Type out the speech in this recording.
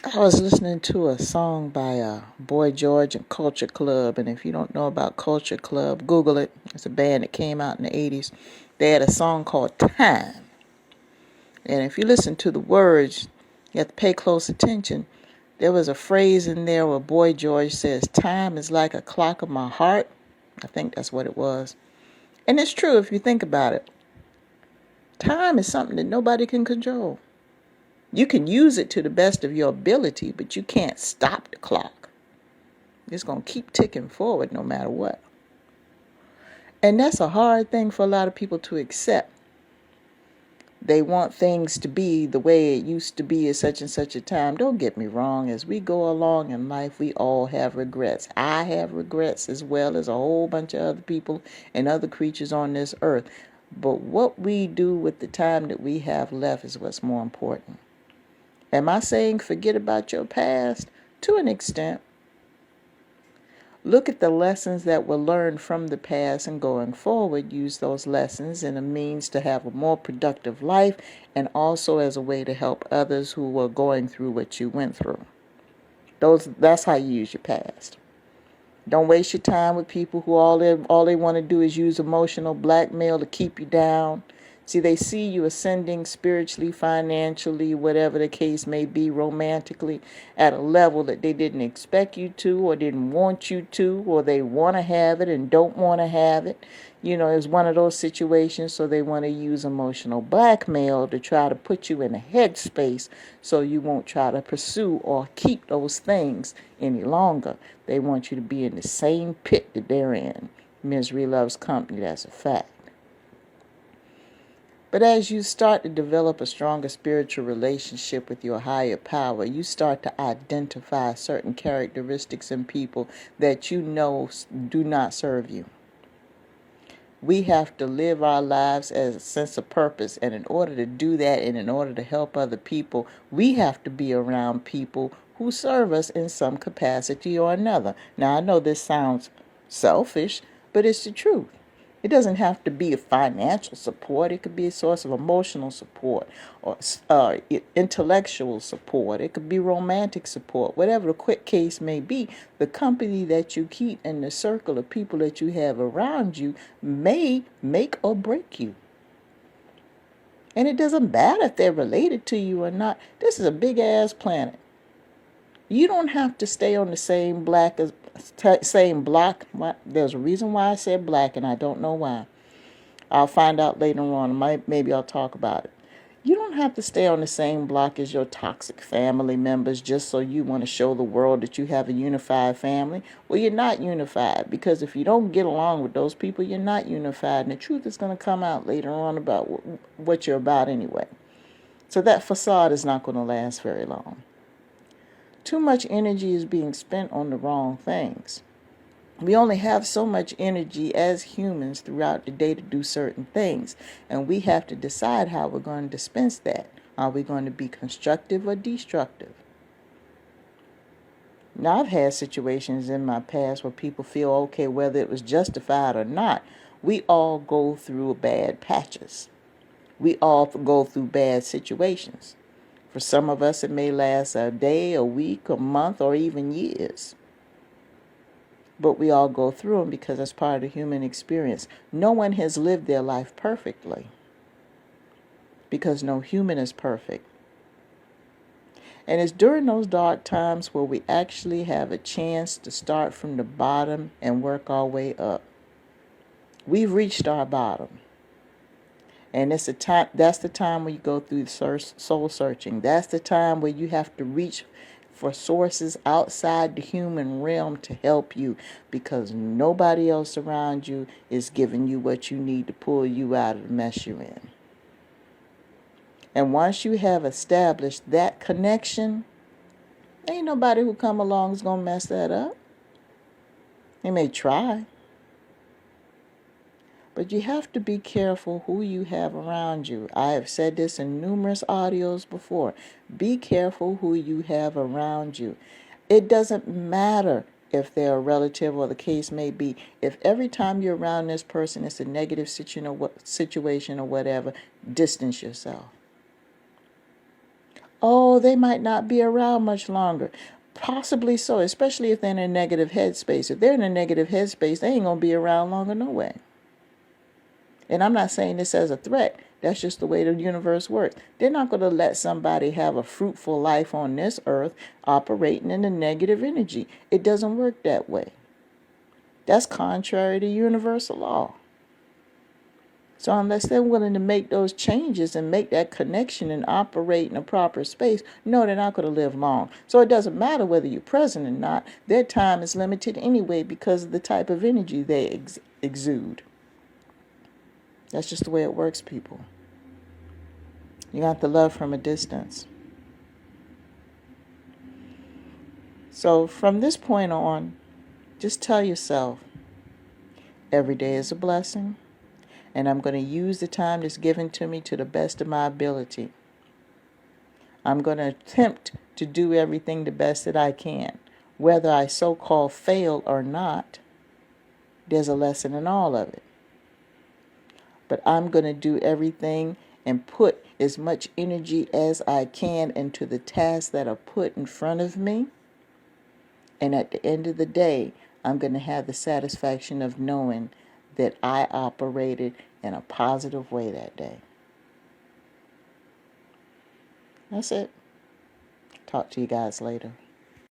I was listening to a song by Boy George and Culture Club, and if you don't know about Culture Club, Google it. It's a band that came out in the 80s. They had a song called Time. And if you listen to the words, you have to pay close attention. There was a phrase in there where Boy George says, "Time is like a clock of my heart." I think that's what it was. And it's true if you think about it. Time is something that nobody can control. You can use it to the best of your ability, but you can't stop the clock. It's going to keep ticking forward no matter what. And that's a hard thing for a lot of people to accept. They want things to be the way it used to be at such and such a time. Don't get me wrong. As we go along in life, we all have regrets. I have regrets as well as a whole bunch of other people and other creatures on this earth. But what we do with the time that we have left is what's more important. Am I saying forget about your past? To an extent. Look at the lessons that were learned from the past and going forward, use those lessons in a means to have a more productive life and also as a way to help others who were going through what you went through. That's how you use your past. Don't waste your time with people who all they want to do is use emotional blackmail to keep you down. See, they see you ascending spiritually, financially, whatever the case may be, romantically, at a level that they didn't expect you to or didn't want you to, or they want to have it and don't want to have it. It's one of those situations, so they want to use emotional blackmail to try to put you in a headspace so you won't try to pursue or keep those things any longer. They want you to be in the same pit that they're in. Misery loves company, that's a fact. But as you start to develop a stronger spiritual relationship with your higher power, you start to identify certain characteristics in people that you know do not serve you. We have to live our lives as a sense of purpose. And in order to do that and in order to help other people, we have to be around people who serve us in some capacity or another. Now, I know this sounds selfish, but it's the truth. It doesn't have to be a financial support. It could be a source of emotional support or intellectual support. It could be romantic support. Whatever the quick case may be, the company that you keep and the circle of people that you have around you may make or break you. And it doesn't matter if they're related to you or not. This is a big-ass planet. You don't have to stay on the same same block. There's a reason why I said black, and I don't know why. I'll find out later on. Maybe I'll talk about it. You don't have to stay on the same block as your toxic family members just so you want to show the world that you have a unified family. Well, you're not unified, because if you don't get along with those people, you're not unified. And the truth is going to come out later on about what you're about anyway. So that facade is not going to last very long. Too much energy is being spent on the wrong things. We only have so much energy as humans throughout the day to do certain things, and we have to decide how we're going to dispense that. Are we going to be constructive or destructive? Now, I've had situations in my past where people feel okay whether it was justified or not. We all go through bad patches. We all go through bad situations. For some of us, it may last a day, a week, a month, or even years. But we all go through them because that's part of the human experience. No one has lived their life perfectly, because no human is perfect. And it's during those dark times where we actually have a chance to start from the bottom and work our way up. We've reached our bottom. And that's the time when you go through soul searching. That's the time where you have to reach for sources outside the human realm to help you, because nobody else around you is giving you what you need to pull you out of the mess you're in. And once you have established that connection, ain't nobody who come along is going to mess that up. They may try. But you have to be careful who you have around you. I have said this in numerous audios before. Be careful who you have around you. It doesn't matter if they're a relative or the case may be. If every time you're around this person it's a negative situation or whatever, distance yourself. Oh, they might not be around much longer. Possibly so, especially if they're in a negative headspace. If they're in a negative headspace, they ain't going to be around longer no way. And I'm not saying this as a threat. That's just the way the universe works. They're not going to let somebody have a fruitful life on this earth operating in a negative energy. It doesn't work that way. That's contrary to universal law. So unless they're willing to make those changes and make that connection and operate in a proper space, no, they're not going to live long. So it doesn't matter whether you're present or not. Their time is limited anyway because of the type of energy they exude. That's just the way it works, people. You have to love from a distance. So from this point on, just tell yourself, every day is a blessing, and I'm going to use the time that's given to me to the best of my ability. I'm going to attempt to do everything the best that I can. Whether I so-called fail or not, there's a lesson in all of it. But I'm going to do everything and put as much energy as I can into the tasks that are put in front of me. And at the end of the day, I'm going to have the satisfaction of knowing that I operated in a positive way that day. That's it. Talk to you guys later.